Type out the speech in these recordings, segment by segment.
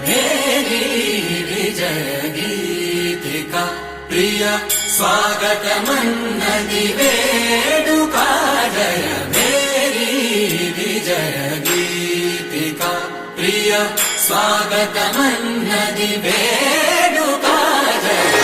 भेरी विजय गीतिका प्रिय स्वागतमन्नदि वेडुका जय भेरी विजय गीतिका प्रिय स्वागतमन्नदि वेडुका जय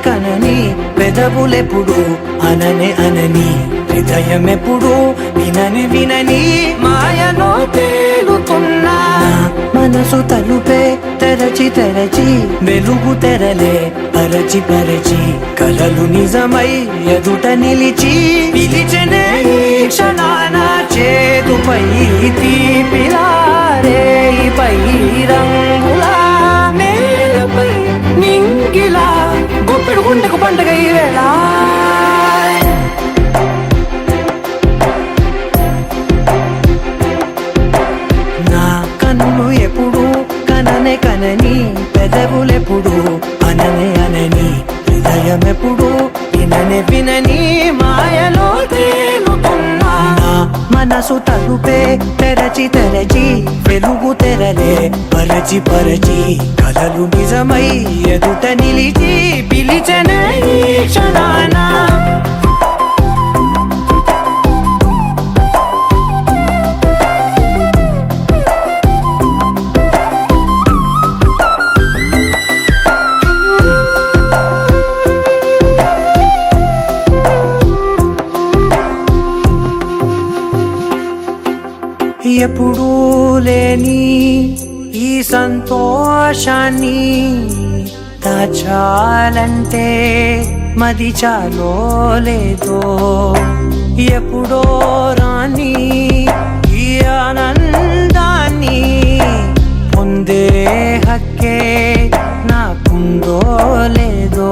కనని పెదవులెప్పుడు అననే అనని హృదయమెప్పుడు వినని వినని మాయలో తేలుతున్నా మనసు తలుపే తెరచి తెరచి వెలుగు తెరలే పరచి పరచి కలలు నిజమై ఎదుట నిలిచి పిలిచెనే క్షణాన చేతుపై తీపిలారే పై రంగులా నేలపై నింగిలా గుప్పెడు గుండెకు పండగ ఈ వేళ నా కన్నులు ఎప్పుడు కన కననే కనని పెదవులెప్పుడు అననే అనని హృదయమెప్పుడు విననే వినని మాయలో తేలుతున్నా నా మనసు తలుపే తెరచి తెరచి వెలుగు తెరలే పరచి పరచి కలలు నిజమై ఎదుట నిలిచి పిలిచనే ఈ క్షణాన ఎప్పుడూ లేని ఈ సంతోషాన్ని దాచాలంటే మది చాలో లేదో ఎప్పుడో రాని ఈ ఆనందాన్ని పొందే హక్కే నాకుందో లేదో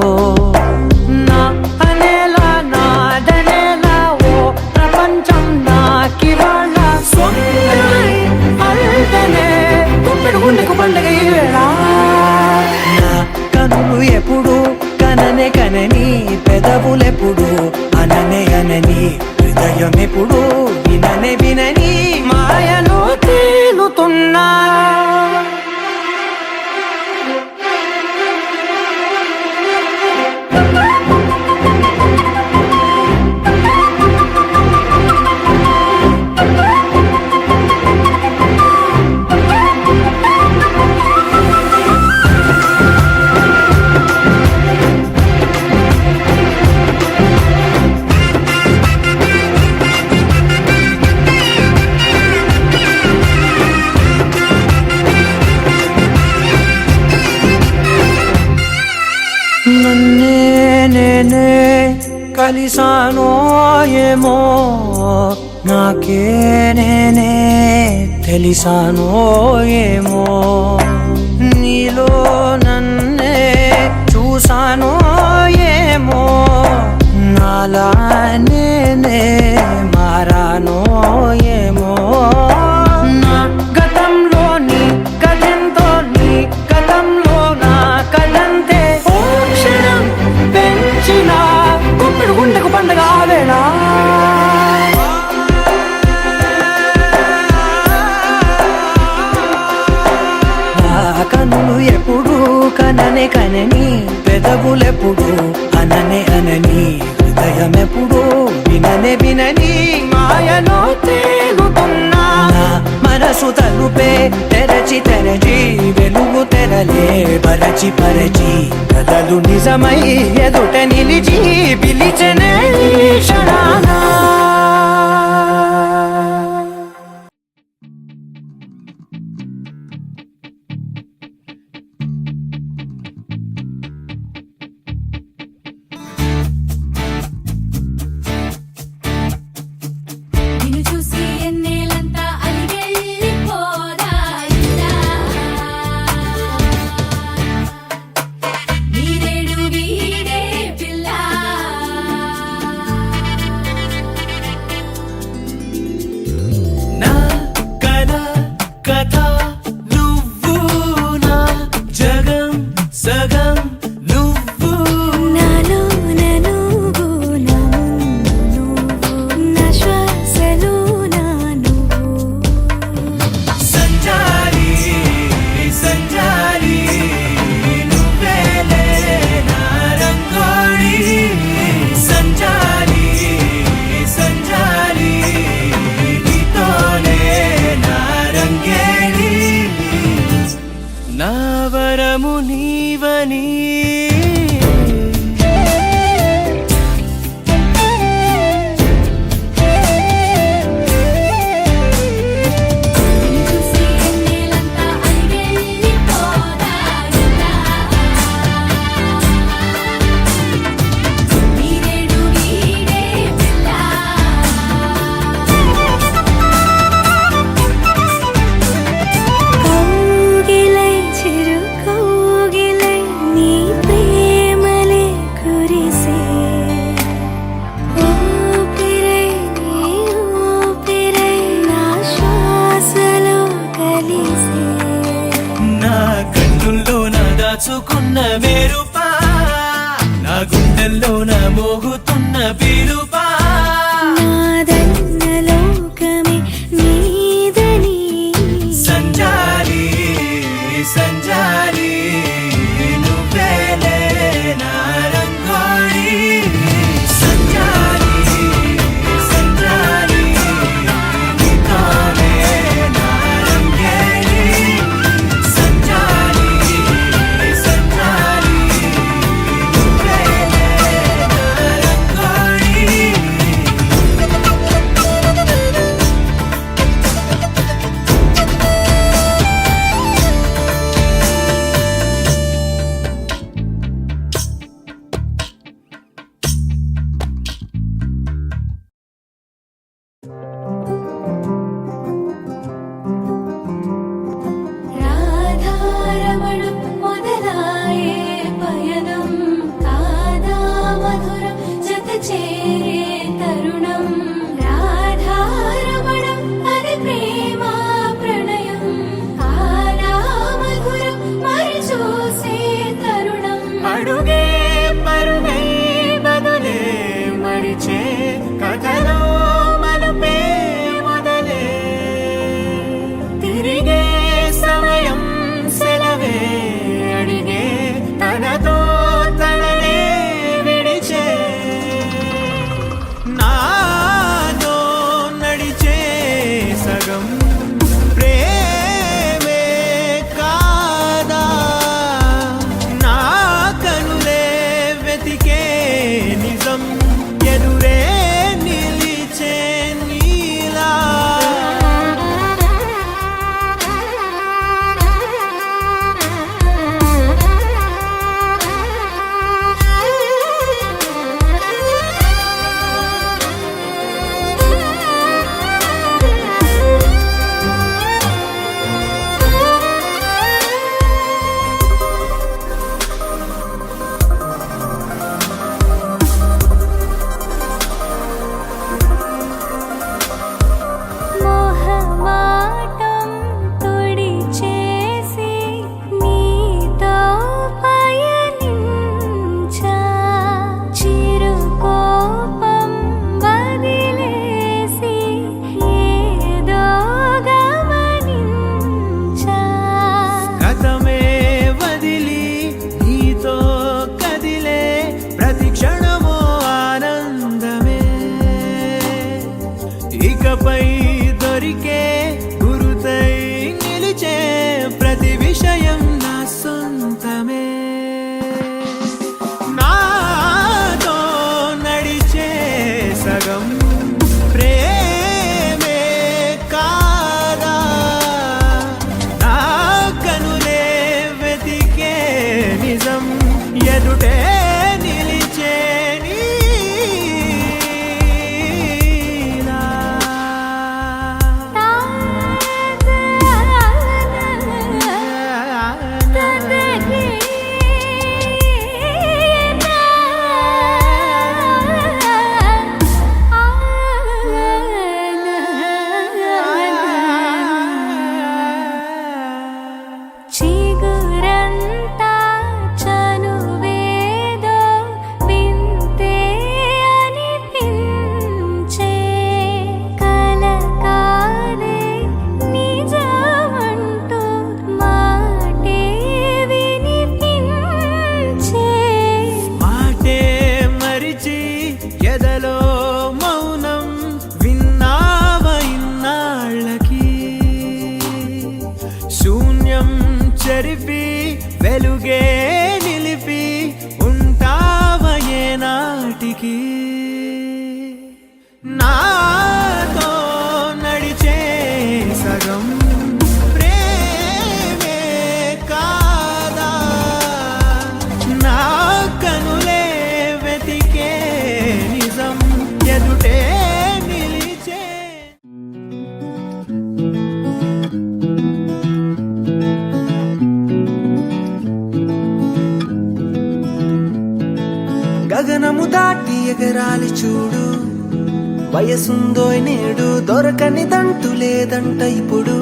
నా అనేలా నాదనేలా ఓ ప్రపంచం నాకివాళ గుండెకు పండగ ఈ వేళ నా కనులు ఎప్పుడు కననే కనని పెదవులెప్పుడు అననే అనని హృదయం ఎప్పుడు విననే వినని మాయలో తేలుతున్నా నన్నే నేనే కలిసానో ఏమో నాకే నేనే తెలిసానో ఏమో నీలో నన్నే చూసానో ఏమో నాలా నేనే మారానో ఏమో నా గతంలోని కథంతో నీ గతంలో నా కథంతే పెంచిన గుప్పెడు గుండెకు పండగ వేళ కనులు ఎప్పుడు కననే కనని పెదవులెప్పుడు అననే అనని హృదయమెప్పుడు విననే వినని మాయలో తేలుతున్నా నా మనసు తలుపే తెరచి తెరచి వెలుగు తెరలే పరచి పరచి కలలు నిజమై ఎదుట నిలిచి పిలిచనే ఈ క్షణాన నిన్ను చూసి ఎన్నేలంతా అలిగెళ్ళిపోదా ఇలా నీరేడు వీడే పిల్ల నా కల కథ నువ్వు నా జగం సగం నువ్వు నాలో నువ్వు నా ముందు నువ్వు నా శ్వాసలో నా నువ్వు సంచారి సంచారి నువ్వేలే నా రంగోళి సంచారి సంచారి నీతోనే నా రంగేళి నా వరము నీవని నిన్ను చూసి ఎన్నేలంతా అలిగెళ్ళిపోదా ఇలా నీరేడు వీడే పిల్ల కౌగిలై చిరు కౌగిలై నీ ప్రేమ కన్నుల్లో నా దాచుకున్న మెరుపా నా గుండెల్లో నా మోగుతున్న పిలుపా నాదన్న లోకమే నీదని సంజాలి సంజాలి నువ్వేలే నా రంగోళి సంజాలి సంజాలి నీతోనే నా రంగేళి సంజాలి సంజాలి నువ్వేలే నా రంగోళి రాధారమణం మొదలాయే పయనం కాదా మధురం జత చేరే తరుణం రాధారమణం అది ప్రేమ ప్రణయం కాదా మధురం మరి చూసే తరుణం అడుగే పరుగై బదులే మరిచే కథలో మలుపే మొదలే తిరిగే సమయం సెలవే అడిగే తనతో తననే విడిచే నాతో నడిచే సగం ప్రేమే కాదా నా కనులే వెతికే నిజం ఎదురే నిలిచే నీలా మోహమాటం తొడి చేసి నీతో పయనించా చిరుకోపం వదిలేసి ఏదో గమనించా గతమే వదిలి నీతో కదిలే ప్రతి క్షణమో ఆనందమే ఇకపై దొరికే గురుతై నిలిచే ప్రతి విషయం నా సొంతమే నాతో నడిచే సగం ప్రేమే కాదా నా కనులే వెతికే నిజం ఎదుటే నిలిచే నీలా చిగురంతా చనువేదో వింతే అనిపించే కల కాదే నిజమంటూ మాటే వినిపించే మాటే మరిచి ఎదలో మౌనం విన్నావ ఇన్నాళ్ళకి శూన్యం చెరిపి వెలుగే నిలిపి ఉంటావ ఏనాటికి నాతో నడిచే సగం ప్రేమే కాదా నా కనులే వెతికే నిజం ఎదుటే నిలిచే గగనము దాటి ఎగరాలి చూడు వయసుందో నేడు దొరకనిదంటూ లేదంట ఇప్పుడు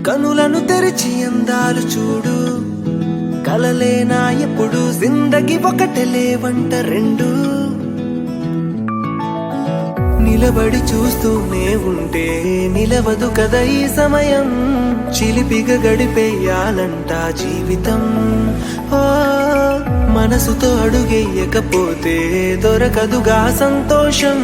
కనులను తెరిచి అందాలు చూడు, కలలేనా ఎప్పుడు జిందగి ఒకటే లేవంట రెండు. నిలబడి చూస్తూనే ఉంటే నిలవదు కదా ఈ సమయం, చిలిపిగా గడిపేయాలంట జీవితం. ఓ మనసుతో అడుగేయకపోతే దొరకదుగా సంతోషం,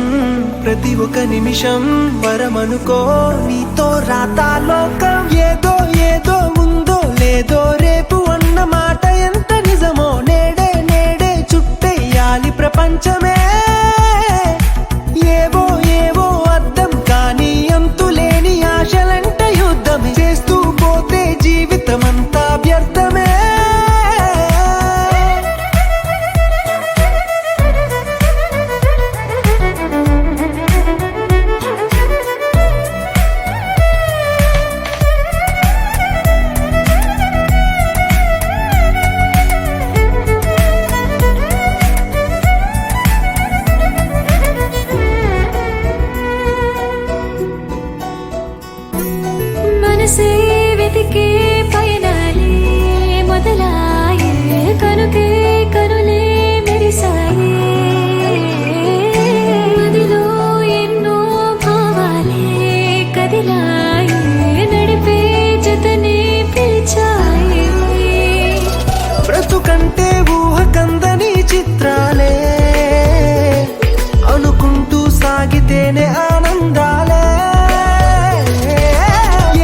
ప్రతి ఒక్క నిమిషం వరమనుకో నీతో రాతా లోకం. ఏదో ఏదో ఉందో లేదో రేపు అన్న మాట ఎంత నిజమో, నేడే నేడే చుట్టేయాలి ప్రపంచమే. ఏవో ఏవో అర్థం కానీ అంతులేని ఆశలంట యుద్ధమే, చేస్తూ పోతే జీవితమంతా వ్యర్థమే. మనసే వెతికే పయనాలే మొదలాయే, కనుకే కనులే మెరిసాయే. మదిలో ఎన్నో భావాలే కదిలాయే, నడిపే జతనే పిలిచాయే. బ్రతుకంటే ఊహ కందని చిత్రాలే, అనుకుంటూ సాగితేనే ఆనందాలే.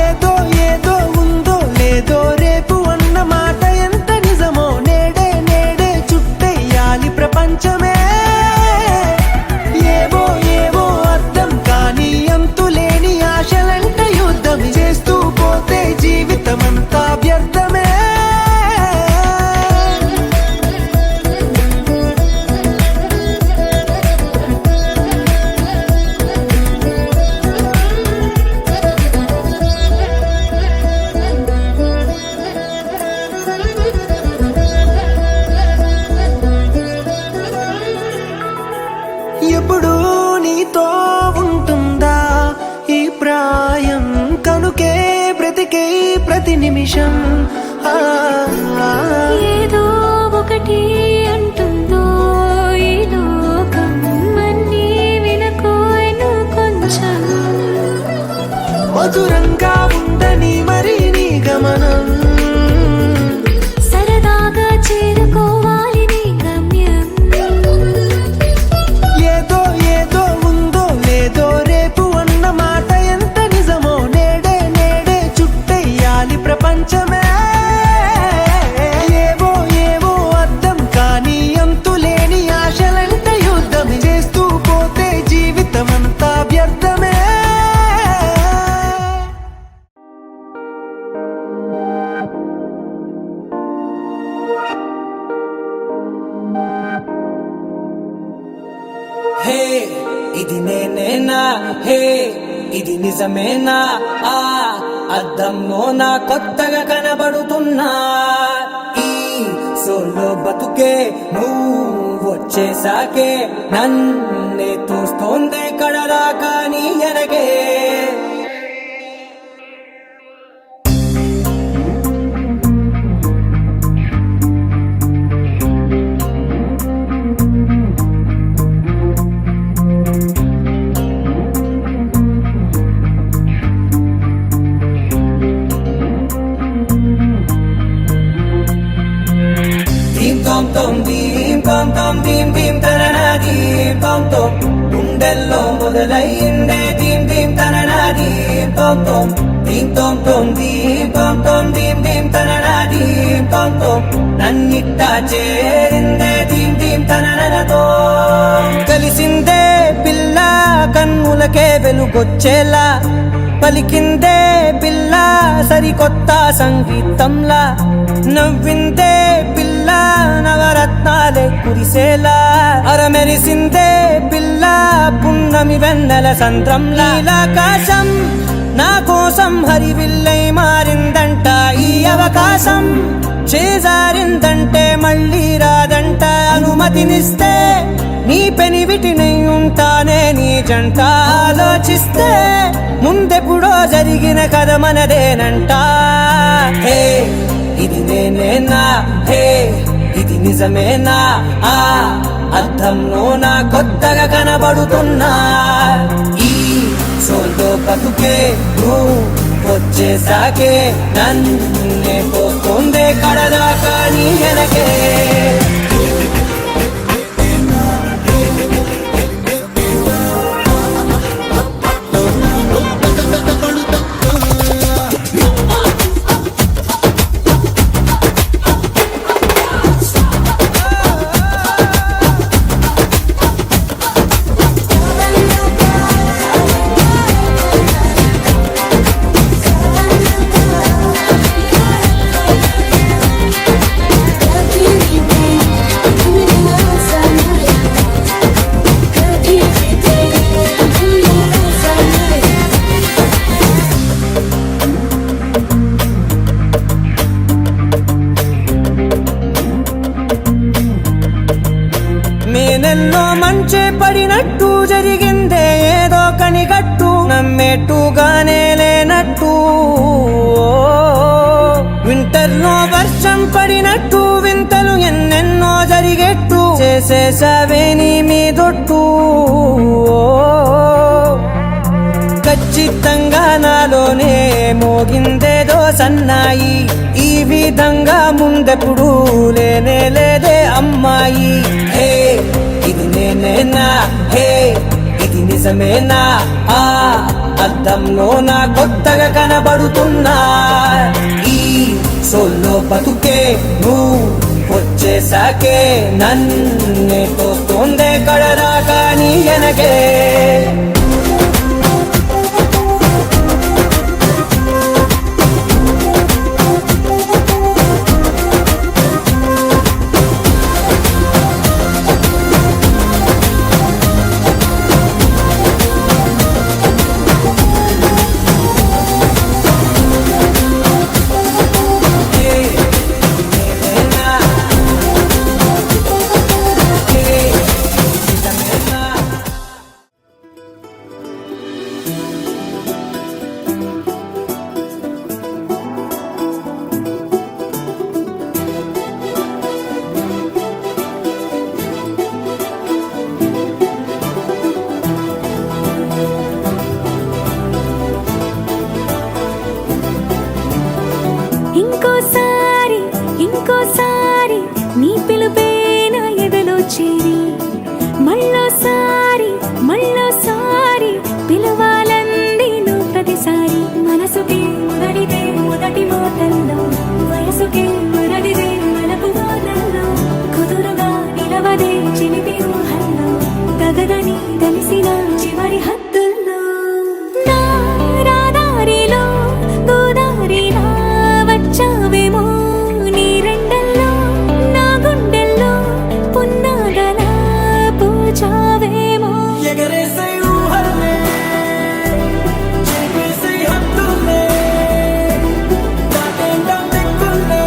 ఏదో ఏదో ఉందో లేదో రేపు అన్న మాట ఎంత నిజమో, నేడే నేడే చుట్టేయాలి ప్రపంచమే. ఏవో ఏవో అర్థం కానీ అంతులేని ఆశలంట యుద్ధం, చేస్తూ పోతే జీవితమంతా వ్యర్థమే. ఎప్పుడు నీతో ఉంటుందా ఈ ప్రాయం, కనుకే బ్రతికే ప్రతి నిమిషం. ఏదో ఒకటి అంటుందో ఈ లోకం, అన్నీ వినకోను కొంచెం. మధురంగా ఉండని మరి నీ గమనం, సరదాగా చేరుకోవాలి నీ గమ్యం. ఏదో ఏదో ఉందో లేదో రేపు అన్న మాట ఎంత నిజమో, నేడే నేడే చుట్టేయాలి ప్రపంచమే. ఏవో ఏవో అర్థం కానీ అంతులేని ఆశలంట యుద్ధం, చేస్తూ పోతే జీవితమంతా వ్యర్థమే. హే ఇది నేనేనా, హే ఇది నిజమేనా, ఆ అద్దంలో నా కొత్తగా కనబడుతున్నా. ఈ సోలో బతుకే నువ్వు వచ్చేసాకే, నన్నే తోస్తోందే కడరాకా నీ ఎనగే. Tom tom dim dim tanana dim tom tom, గుండెల్లో మొదలైందే dim dim tanana dim tom tom, dim tom tom dim tom tom dim dim tanana dim tom tom, నన్నిట్టా చేరిందే dim dim tananaతో. కలిసిందే పిల్ల కన్నులకే వెలుగొచ్చేలా, పలికిందే పిల్ల సరికొత్త సంగీతంలా, నవ్విందే పిల్ల నవరత్నాలే కురిసేలా, అరమెరిసిందే పిల్ల పున్నమి వెన్నెల సంద్రంలా. ఆకాశం నా కోసం హరివిల్లై మారిందంట, ఈ అవకాశం చేజారిందంటే మళ్ళీ రాదంట. అనుమతినిస్తే నీ పెనివిటినై ఉంటానే నీ జంట ఆలోచిస్తే ముందెప్పుడో జరిగిన కథ మనదేనంట హే ఇది నేనేనా హే ఇది నిజమేనా ఆ అర్థంలో నా కొత్తగా కనబడుతున్నా ఈ సోలో బతుకే నువ్వు వచ్చేసాకే నన్నే పోతుందే కడదాకా నీ వెనకే నేనెన్నో మంచే పడినట్టు జరిగిందే ఏదో కనిగట్టు నమ్మేట్టుగానే లేనట్టు వింటర్లో వర్షం పడినట్టు వింతలు ఎన్నెన్నో జరిగేట్టు చేసేసావే నీ మీదొట్టు ఖచ్చితంగా నాలోనే మోగిందేదో సన్నాయి ఈ విధంగా ముందెప్పుడు లేనే లేదే అమ్మాయి హే ఇది నేనేనా హే ఇది నిజమేనా ఆ అర్థంలో నా కొత్తగా కనబడుతున్నా ఈ సోలో బతుకే నువ్వు వచ్చేసాకే నన్నే తోస్తుందే కడదాకా నీ వెనకే ఇంకోసారి ఇంకోసారి నీ పిలుపే నా ఎదలో చేరి మళ్ళోసారి మళ్ళోసారి పిలవాలంది నువ్వు ప్రతిసారి మనసుకి మొదటిదే మొదటి మాటల్లో వయసుకి మొదటిదే మనపు వాదల్లో కుదురుగా నిలవదే చిలిపి ఊహల్లో తగదని తెలిసిన చివరి హద్దుల్లో నా రాదారిలో గోదారిలా వచ్చావేమో నీ రెండల్లో నా గుండెల్లో పున్నాగలా పూచావేమో ఎగరేసే ఊహల్లే చేసే హద్దుల్లే దాటేండం దిక్కుల్లే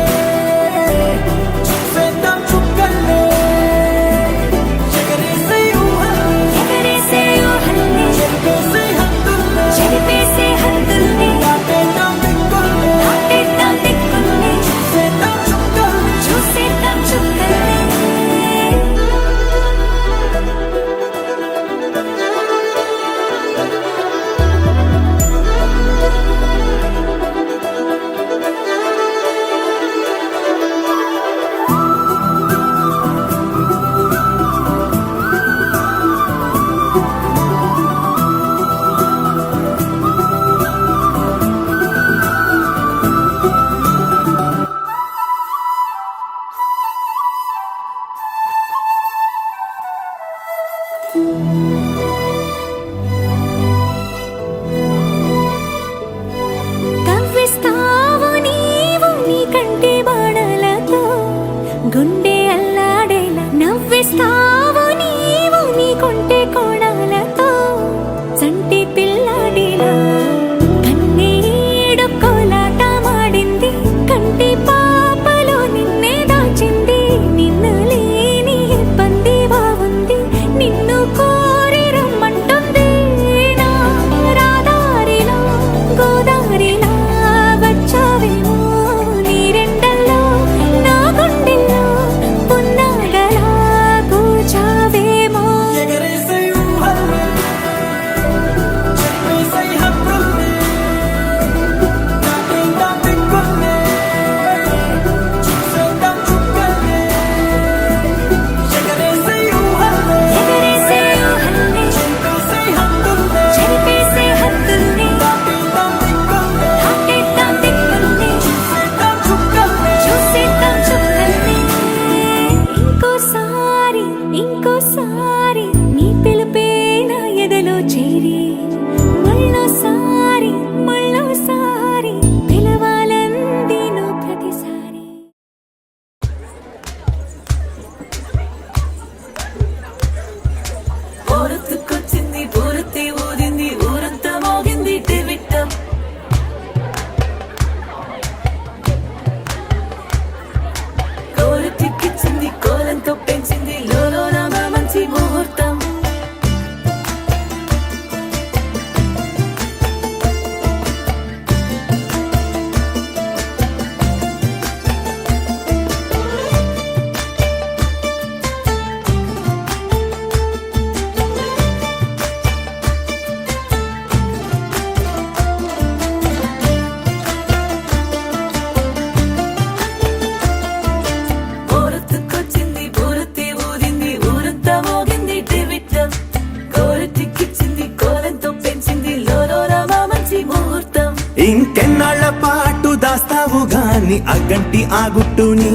దాన్ని అగ్గంటి ఆ గుట్టుని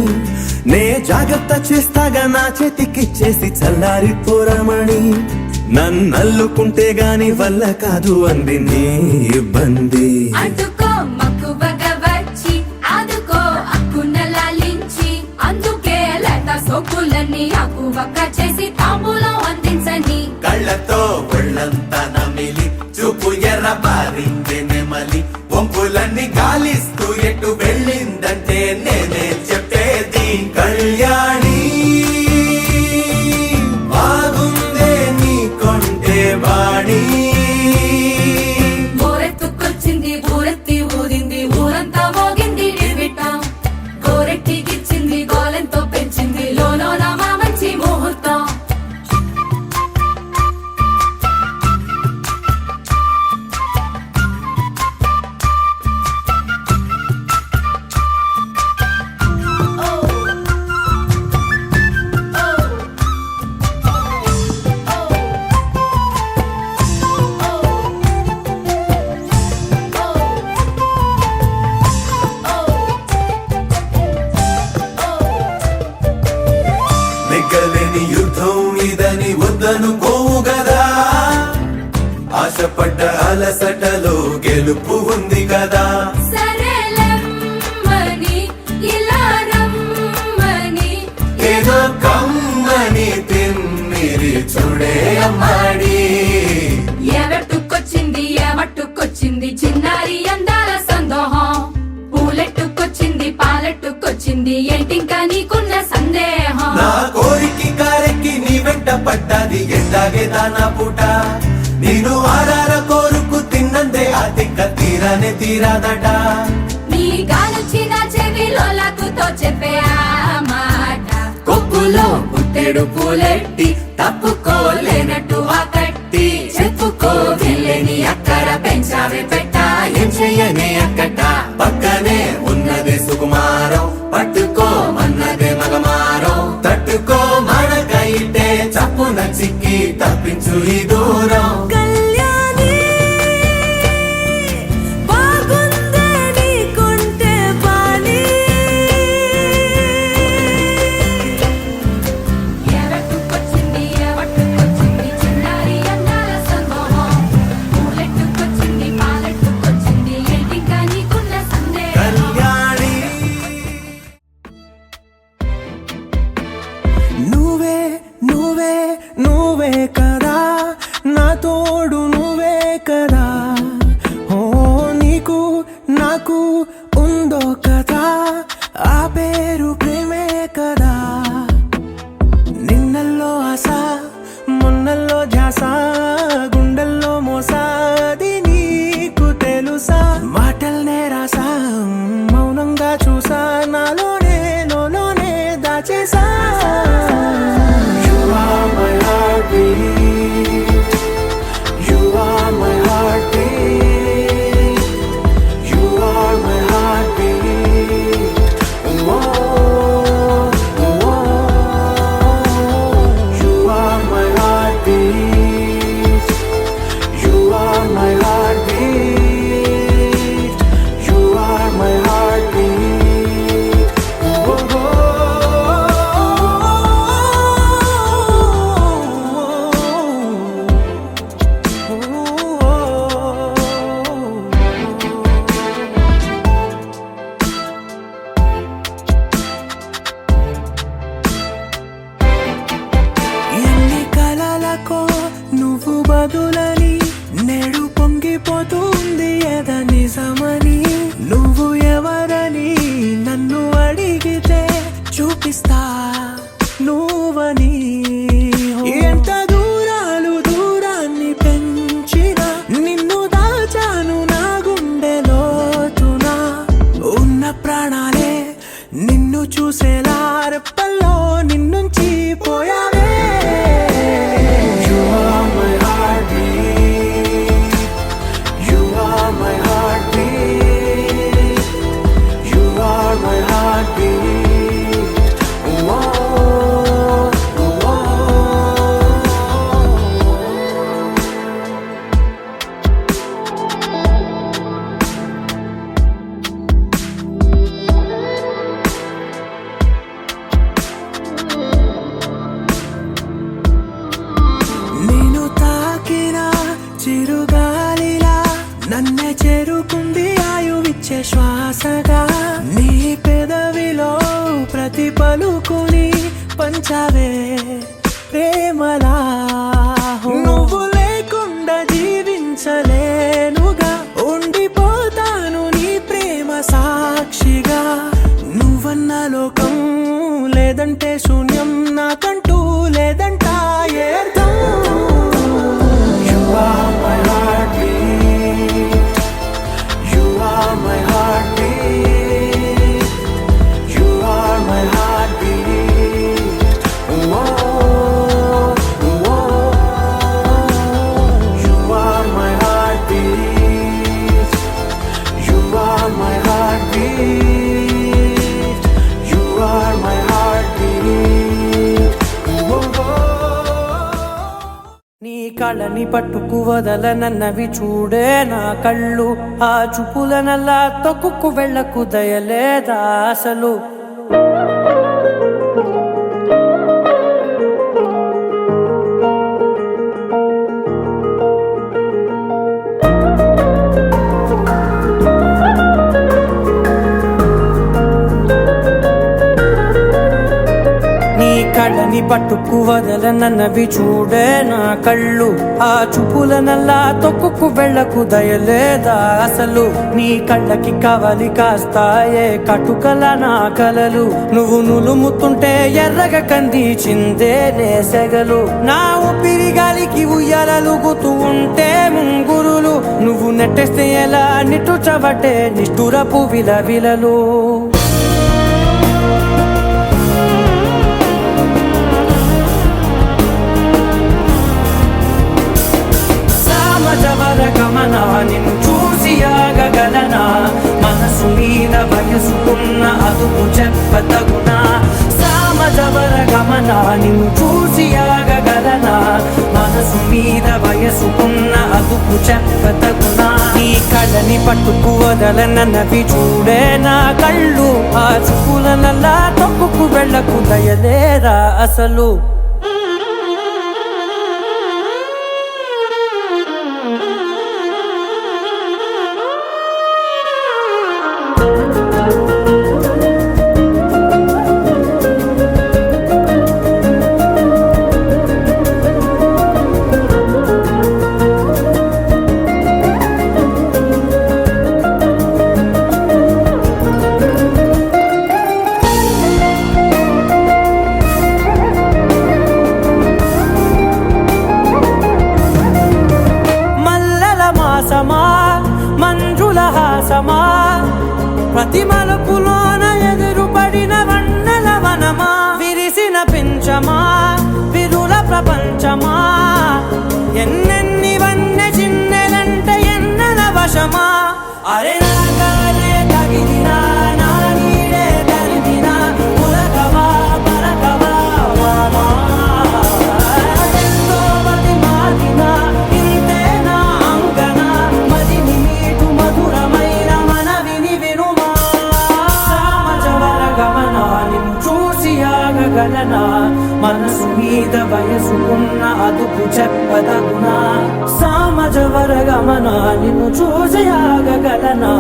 నే జాగ్రత్త చేస్తాగా నా చేతికిచ్చేసి చల్లారిపోరమణి నన్నల్లుకుంటే గాని వల్ల కాదు అంది నీ ఇబ్బంది అడ్డుకో మక్కువగా వచ్చి ఆదుకో అక్కున లాలించి అందుకే లేత సోకులన్నీ అక్కువక్క చేసి తాంబూలం అందించని కళ్ళతో ఒళ్ళంతా నమిలి చూపు ఎర్ర బారిందే నెమలి వంపులన్నీ గాలిస్తూ ఎటు వెళ్ళిందంటే నేనే చెప్పేది కళ్యాణి బాగుందే నీ కొంటే వాణి గోరెత్తుకొచ్చింది ఊరెత్తి ఊదింది ఊరంతా మోగింది నిర్విట్టం గోరెట్టికిచ్చింది గోలెంతో పెంచింది లోలోన మా మంచి ముహూర్తం నెగ్గలేని యుద్ధం ఇదని వద్దనుకోవు గదా ఆశపడ్డ అలసటలో గెలుపు ఉంది కదా సరేలమ్మని ఇలా రమ్మని ఏదో కమ్మని తిమ్మిరి చూడే అమ్మాడి ఎవట్టుకొచ్చింది ఏమట్టుకొచ్చింది చిన్నారి అందాల సందోహం పూలెట్టుకొచ్చింది పాలెట్టుకొచ్చింది ఏంటింకా నీకున్న సందేహం నా కోరికి కారెక్కి నీ వెంట పడ్డది ఎట్టాగే దానా పూట నేను ఆరార కోరుకు తిన్నందే ఆ తిక్క తీరానే తీరాదట నీ గాలొచ్చిన చెవిలో లాకుతో చెప్పే ఆ మాట కొప్పులో పుట్టెడు పూలెట్టి తప్పుకోలేనట్టు ఆ కట్టి చెప్పుకో వెళ్ళని అక్కడ పెంచావే పెట్ట ఏం చెయ్యనే అక్కట పక్కనే ఉన్నదే సుకుమారం పట్టుకో మన్నదే మగమారం తట్టుకో మనకైతే చప్పున చిక్కి తప్పించు ఈ దూరం కళ్యాణి బాగుందే నీకుంటే బాణి ఎవట్టుకొచ్చింది ఎవట్టుకొచ్చింది చిన్నారి అందాల సందోహం పూలెట్టుకొచ్చింది పాలెట్టుకొచ్చింది ఏంటింకా నీకున్న సందేహం కళ్యాణి నువ్వే నువ్వే నువ్వే కదా నా తోడు నువ్వే కదా ఓ నీకు నాకు ఉందో కదా ఆ పేరు ప్రేమే కదా నిన్నల్లో ఆశ మొన్నల్లో ధ్యాస గుండెల్లో మోసాది నీకు తెలుసా మాటల్నే రాసా మౌనంగా చూసా నాలోనే లోనే దాచేసా You are my heartbeat. You are my heartbeat. You are my heartbeat. Whoa, whoa. You are my heartbeat. You are my heartbeat. You are my heartbeat. Whoa, ఎన్ని కలలకో నువ్వు బదులని నేడు పొంగిపోతుంది ఎద నిజమని నువ్వు ఎవరని నన్ను అడిగితే చూపిస్తా నువ్వని ఎంత దూరాలు దూరాన్ని పెంచిన నిన్ను దాచాను నా గుండెలోతున ఉన్న ప్రాణాలే నిన్ను చూసేలా రెప్పల్లో నిన్నుంచి పోయావే You are my heartbeat. You are my heartbeat. You are my heartbeat. Whoa, whoa. పలుకుని పంచావే ప్రేమలా నువ్వు లేకుండా జీవించలేనుగా ఉండిపోతాను నీ ప్రేమ సాక్షిగా నువ్వన్న లోకం లేదంటే శూన్యం నాకంటూ లేదంట ఏర్థం You are my heartbeat You are my heartbeat You are my heartbeat Whoa, whoa. You are my heartbeat You are my heartbeat You are my heartbeat Whoa. నీ కళ్ళని పట్టుకు వదలనన్నవి చూడే నా కళ్ళు ఆ చూపులనల్లా తొక్కుకు వెళ్ళకు దయలేదా అసలు కళ్ళని పట్టుకు వదలనన్నవి చూడే నా కళ్ళు ఆ చూపులనల్లా తొక్కుకు వెళ్ళకు దయలేదా అసలు నీ కళ్ళకి కవలి కాస్తాయే కటుకల నా కలలు నువ్వు నులుముతుంటే ఎర్రగ కందిచిందే నేసెగలు నా ఊపిరి గాలికి ఉయ్యాలలుగుతూ ఉంటే ముంగురులు నువ్వు నెట్టేస్తే ఎలా నిట్టుచబట్టే నిష్ఠురపు విలవిలలు గమనా నిన్ను చూసి ఆగగలనా మనసు మీద వయసుకున్న అదుపు చెప్పతగునా సామజవర గమనా నిన్ను చూసి ఆగగలనా మనసు మీద వయసుకున్న అదుపు చెప్పతగునా నీ కళ్ళని పట్టుకు వదలనన్నవి చూడే నా కళ్ళు ఆ చూపులనల్లా తొక్కుకు వెళ్ళకు దయలేరా అసలు మంజుల హాసమా ప్రతి మలుపులోన ఎదురుపడిన వన్నెల వనమా విరిసిన పించమా విరుల ప్రపంచమా ఎన్నెన్ని వన్నె చిన్నెలంటే ఎన్నెల వశమా అరే నాగానే తగిలినా నా నీడే తరిమినా పులకవా పరకవా వామా ఎంతో మది మాటినా ఇంతే నా అంగన మదిని మీటు మధురమైన మనవిని వినుమా సామజవర గమనా నిన్ను చూసి ఆగగలనా మనసు మీద వయసుకున్న అదుపు చెప్పదగునా సామజవర గమనా నిన్ను చూసి ఆగగలనా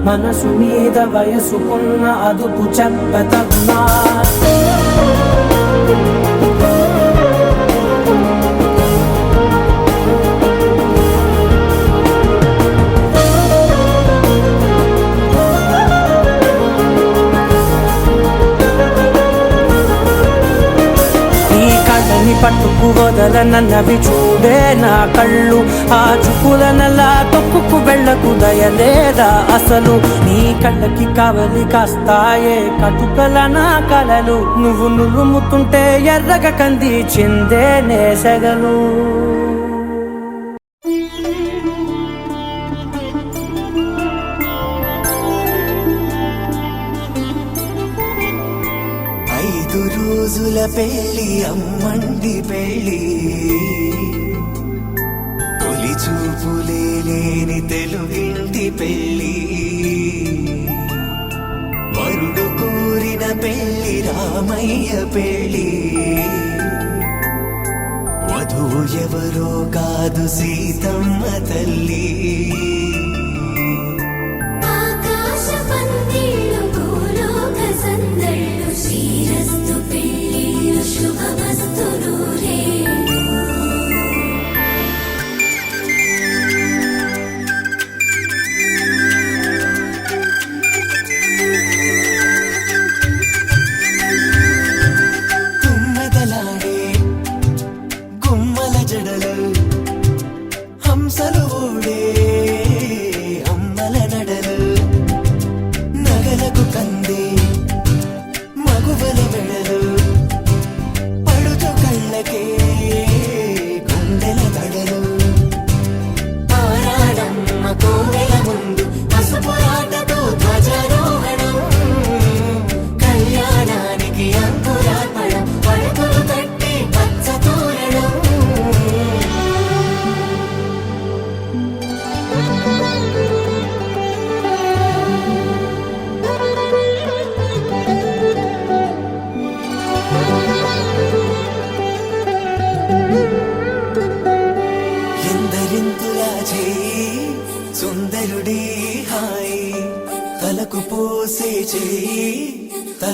మనసు మీద వయసుకున్న అదుపు చెప్పదగునా పట్టుకు వదలనన్నవి చూడే నా కళ్ళు ఆ చూపులనల్లా తొక్కుకు వెళ్ళకు దయలేదా అసలు నీ కళ్ళకి కవలి కాస్తాయే కటుకల నా కలలు నువ్వు నులుముతుంటే ఎర్రగ కందిచిందే నేసెగలు రోజుల పెళ్ళి అమ్మండి పెళ్ళి తొలి చూపులే లేని తెలుగింటి పెళ్ళి వరుడు కోరిన పెళ్ళి రామయ్య పెళ్ళి వధువు ఎవరో కాదు సీతమ్మ తల్లి ఆకాశ పందిళ్ళు భూలోక సందళ్ళు శ్రీర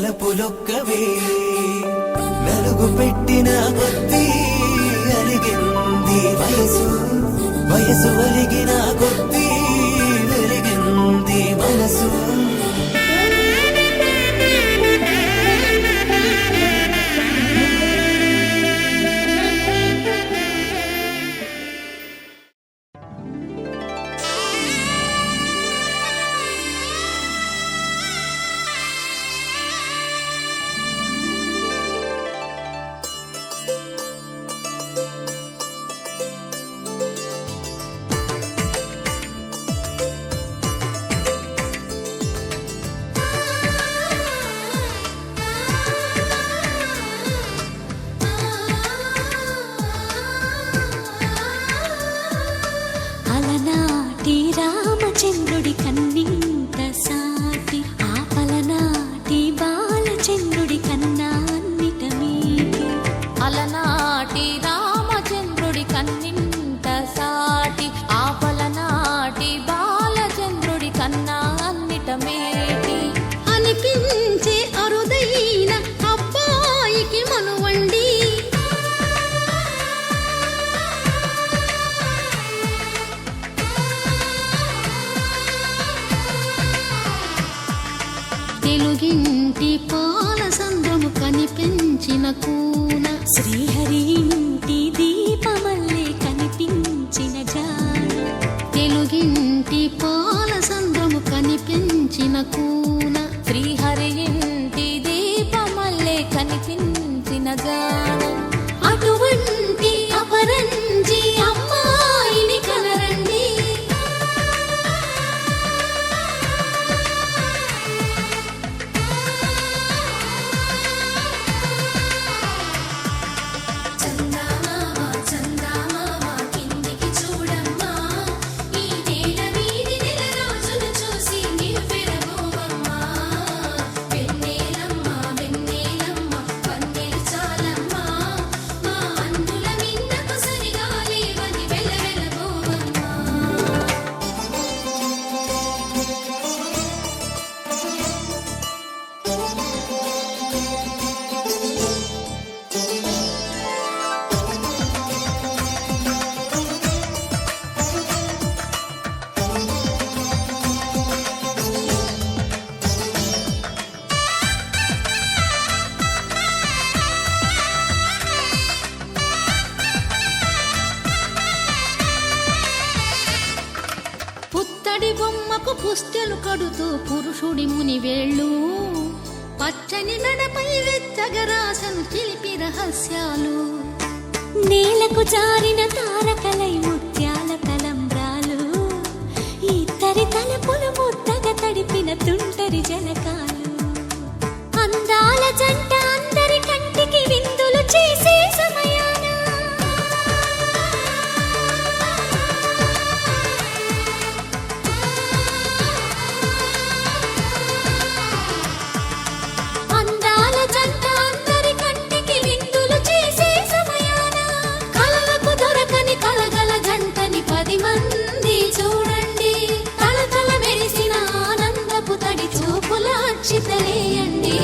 తలపులొక్కవే నలుగు పెట్టిన కొద్దీ అలిగింది వయసు వయసు అలిగిన కొద్దీ వెలిగింది మనసు అలనాటి రామచంద్రుడి కన్నింత సాటి ఆపలనాటి బాలచంద్రుడి కన్నా అన్నిట మీటి అలనాటి రామచంద్రుడి కన్నింత సాటి ఆపలనాటి బాలచంద్రుడి కన్నా అన్నిట మేటి అనిపించే అరుదైన అబ్బాయికి మనువండి తెలుగింటి పాల సంద్రము కనిపించిన కూన శ్రీహరి ఇంటి దీపమల్లే కనిపించిన జాన తెలుగింటి పాల సంద్రము కనిపించిన కూన శ్రీహరి ఇంటి దీపమల్లే కనిపించిన జాన అటువంటి అపరంజి అమ్మాయిని కనరండి పుత్తడి బొమ్మకు పుస్తెలు కడుతూ పురుషుడి ముని వేళ్ళు పచ్చని నడపై వెచ్చగరాసను చిలిపి రహస్యాలు నేలకు జారిన తారకలై ముత్యాల తలంబ్రాలు ఇద్దరి తలపులు ముద్దగా తడిపిన తుంటరి జలకాలు అందాల జంట అందరి కంటికి విందులు చేసే సమయాన అందాల జంట అందరి కంటికి విందులు చేసే సమయాన కలలకు దొరకని కలగల జంటని 10 మంది చూడండి తలతల మెరిసిన ఆనందపు తడి చూపుల అక్షితలేయండి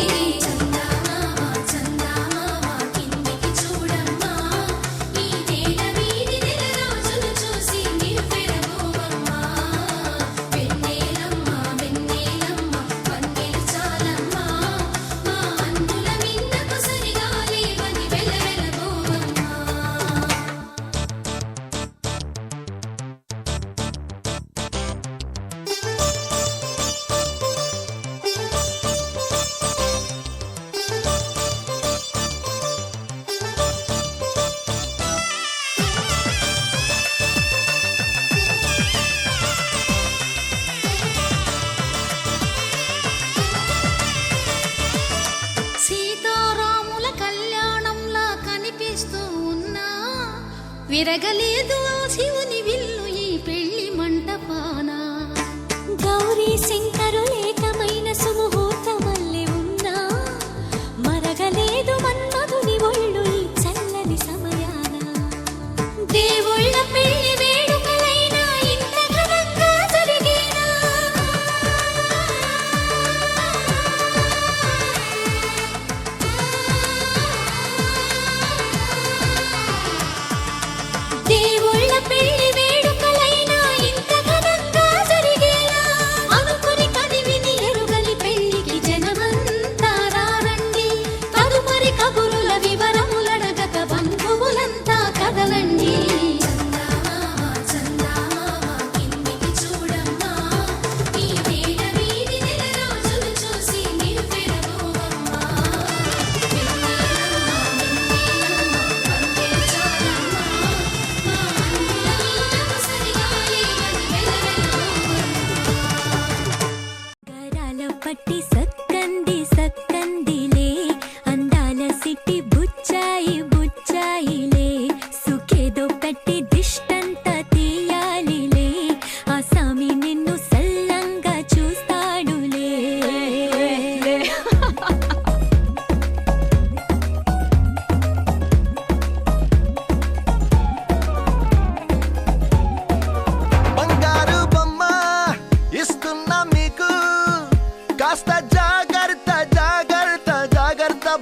విరగలేదు శివుని విల్లు ఈ పెళ్లి మంటపాన గౌరీ శంకరు ఏకమైన సుముహూర్తమల్లె ఉన్నా మరగలేదు మన్మధుని ఒళ్ళు ఈ చల్లని సమయాన దేవుళ్ళ పెళ్లి వేడుకలైనా ఇంత ఘనంగా జరిగేనా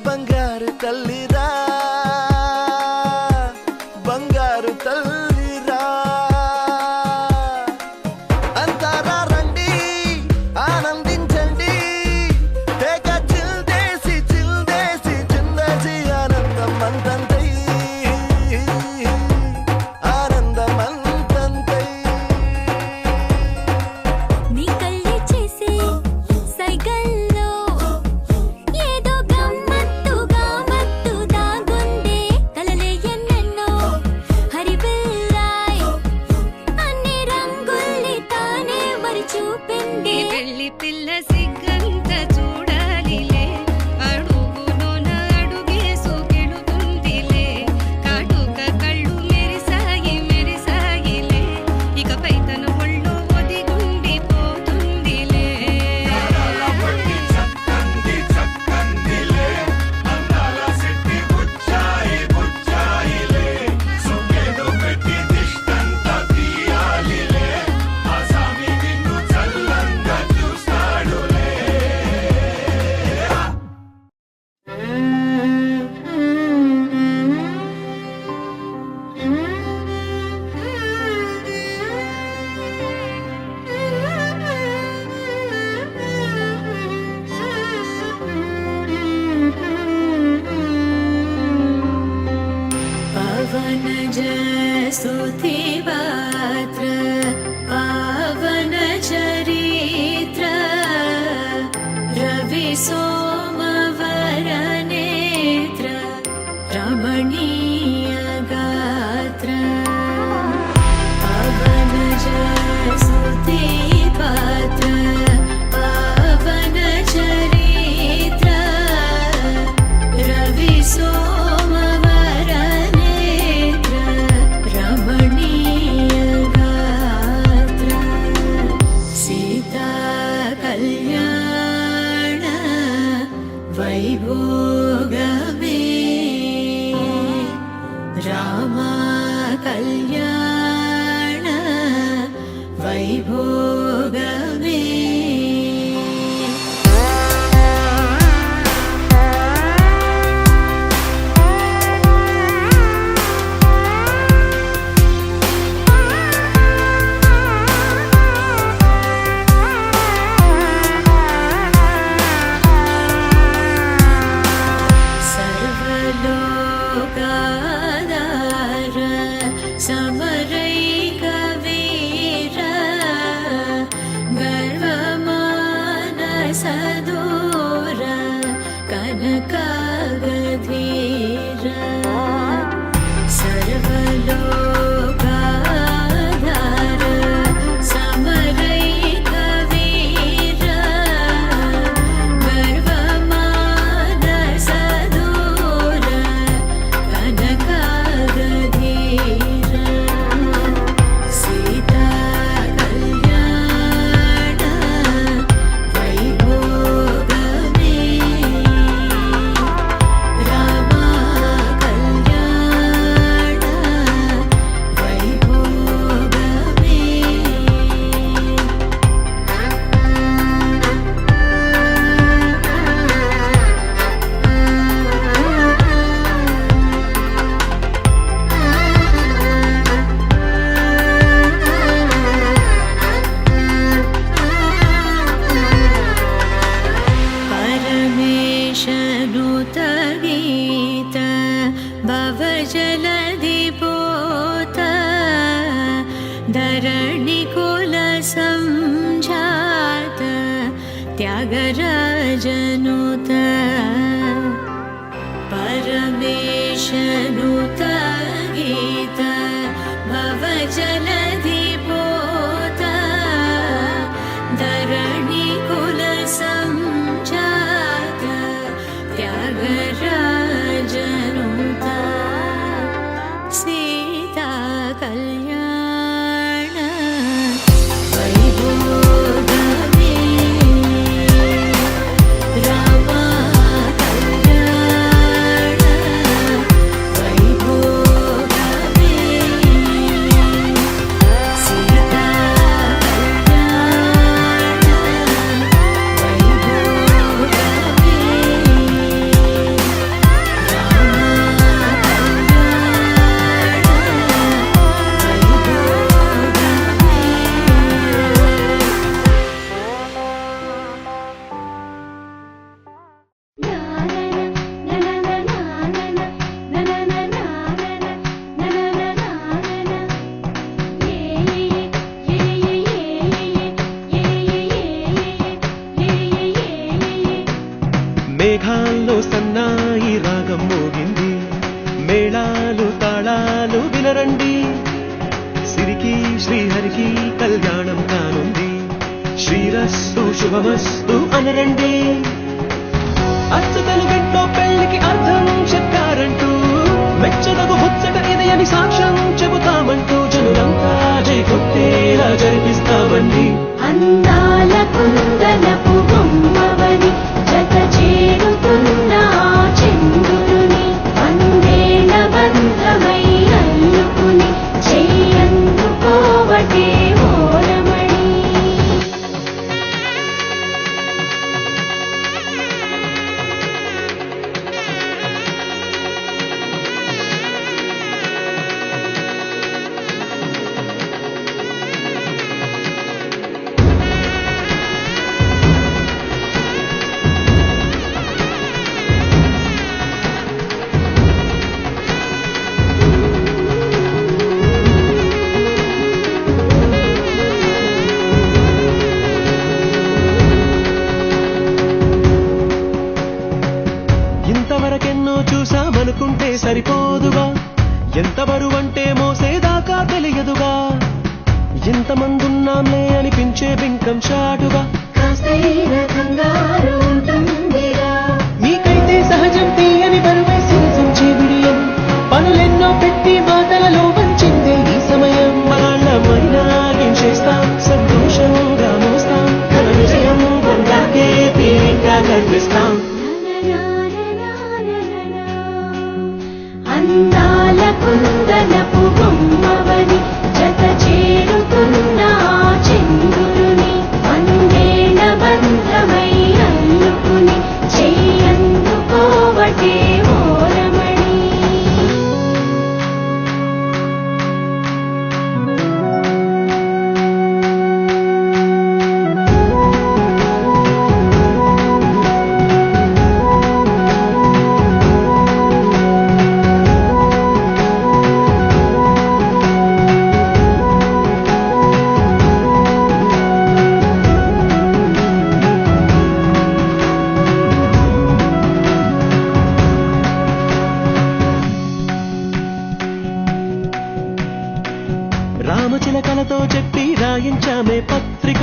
బంగారు తల్లిరా బంగారు తల్లిరా అంతారా రండి ఆనందించండి తెగ చిల్దేసి చిందేసి ఆనందం అంతంతై ఆనందం అంతంతై నీ కళ్ళే చేసే సైగల్లో ఏదో గమ్మత్తుగా మత్తు దాగుందే కలలే ఎన్నెన్నో హరిబిల్లాయ్ అన్ని రంగుల్ని తానే మరి చూపింది పెళ్లి పిల్ల సిగ్గంత చూడాలిలే అడుగులోన అడుగేసుకెళుతుందిలే కాటుక కళ్ళు మెరిసాయిలే ఇకపై తన ఒళ్ళో ఒదిగుండిపోతుందిలే पवन जस्तुति पात्र पावन चरित्र रवि सोमवर नेत्र रमणीय गात्र पवन जस्तुति पात्र पावन चरित्र रवि सोमवर नेत्र रमणीय गात्र सीता कल्याण वैभोगमे रामा कल्याण वैभोगमे सर्वलोकाधार समरैकवीर गर्वमानसदूर कनकागधीर सर्वलोकाधार समरैकवीर गर्वमानसदूर कनकागधीर सीता कल्याण वैभोगमे रामा कल्याण वैभोगमे परमेशनुत गीत भवजलधिपोत धरणिकुल संजात त्यागराजनुत परमेशनुत गीत भवजलधिपोत धरणिकुल संजात त्यागराजनुत सीता कल्याण वैभोगमे रामा कल्याण वैभोगमे सीता कल्याण वैभोगमे మేఘాల్లో సన్నాయి రాగం మోగింది, మేళాలు తాళాలు వినరండి, సిరికి శ్రీహరికి కళ్యాణం కానుంది, శ్రీరస్తు శుభమస్తు అనరండి. అచ్చ తెలుగింట్లో పెళ్లికి అర్థం చెప్పారంటూ, మెచ్చదగు ముచ్చట ఇది అని సాక్ష్యం చెబుతామంటూ, జనులంతా జై కొట్టేలా జరిపిస్తామండి. అందాల కుందనపు బొమ్మవని జత చేరుతున్న చంద్రుని, వందేల బంధమై అల్లుకుని చెయ్యందుకోవటే ఓరమణి. ఇంతవరకెన్నో చూసామనుకుంటే సరిపోదుగా, ఎంత బరువంటే మోసేదాకా తెలియదుగా, ఎంతమందున్నాంలే అనిపించే బింకం చాటుగా, కాస్తైన కంగారు ఉంటుందిరా, మీకైతే సహజం తీయని బరువే సించే బిడియం, పనులెన్నో పెట్టి మాటలలో వంచిందే ఈ సమయం. వాళ్ళమైనా ఏం చేస్తాం, సంతోషంగా మోస్తాం, ఘన విజయం పొందాకే తీరిగ్గా కనిపిస్తాం. అందాల కుందనపు బొమ్మవని జత చేరుతున్న చంద్రుని, వందేల బంధమై అల్లుకుని చెయ్యందుకోవటే ఓరమణి. రామచిలకలతో చెప్పి రాయించామే పత్రిక,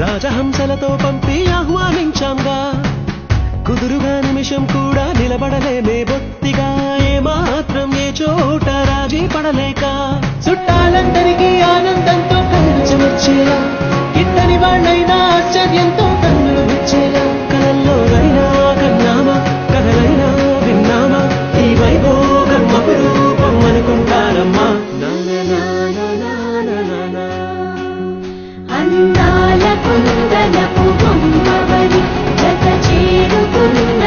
రాజహంసలతో పంపి ఆహ్వానించాంగా, కుదురుగా నిమిషం కూడా నిలబడలేమే బొత్తిగా, ఏమాత్రం ఏ చోట రాజీ పడలేక, చుట్టాలందరికీ ఆనందంతో కళ్ళు వచ్చేలా, ఇద్దరి వాళ్ళైనా ఆశ్చర్యంతో కన్నులు వచ్చేలా, కలల్లోనైనా కన్నామా, కథలైనా విన్నామా, ఈ వైభోగం అపురూపం అనుకుంటారమ్మా. అందాల కుందనపు బొమ్మవని జత చేరుతున్న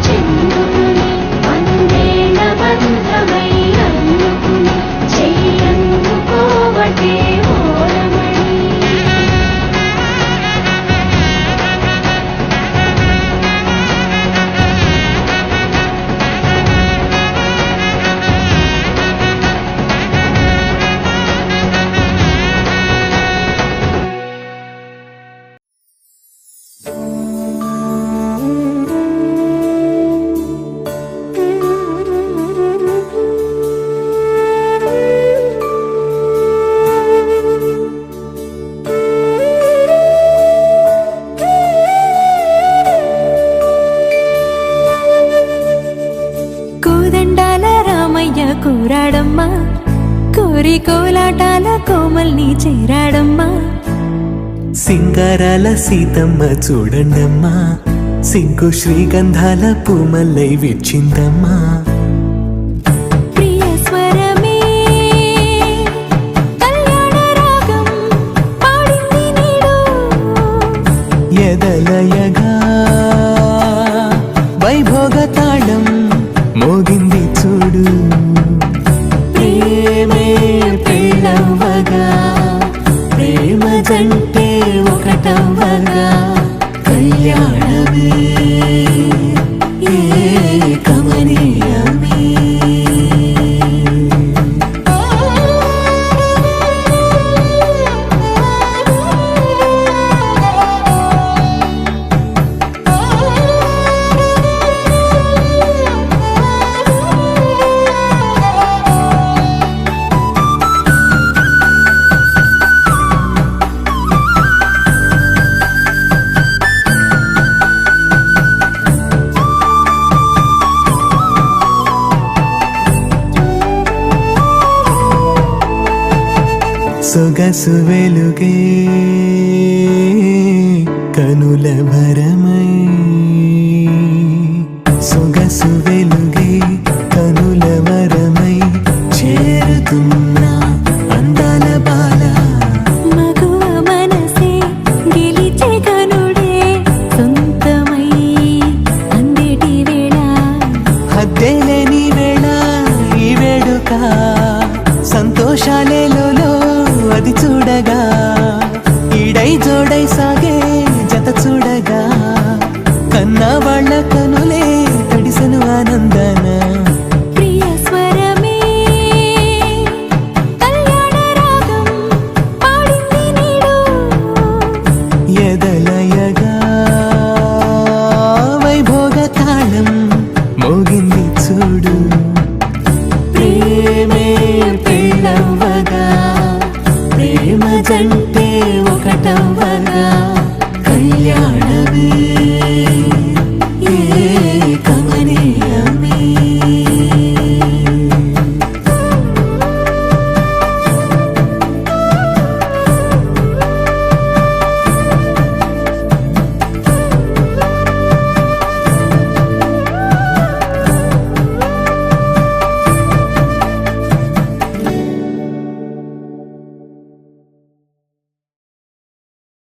చంద్రుని, వందేల బంధమై అల్లుకుని చెయ్యందుకోవటే ఓరమణి. కోదండాల రామయ్య కూరాడమ్మా, కోరి కోలాటాల కోమల్ని చేరాడమ్మా, సింగారాల సీతమ్మ చూడండమ్మా, సింకు శ్రీగంధాల పూమల్లై విచ్చిందమ్మా. ప్రియ స్వరమే కళ్యాణ రాగం పాడింది నేడు, ఎదలయగా వైభోగ తాళం మోగింది చూడు. ప్రేమే పెళ్ళవ్వగా, ప్రేమ జంటే ఒకటవ్వగా, కళ్యాణమే కమనీయమే. సొగసు వెలుగే కనుల భరమై సొగసు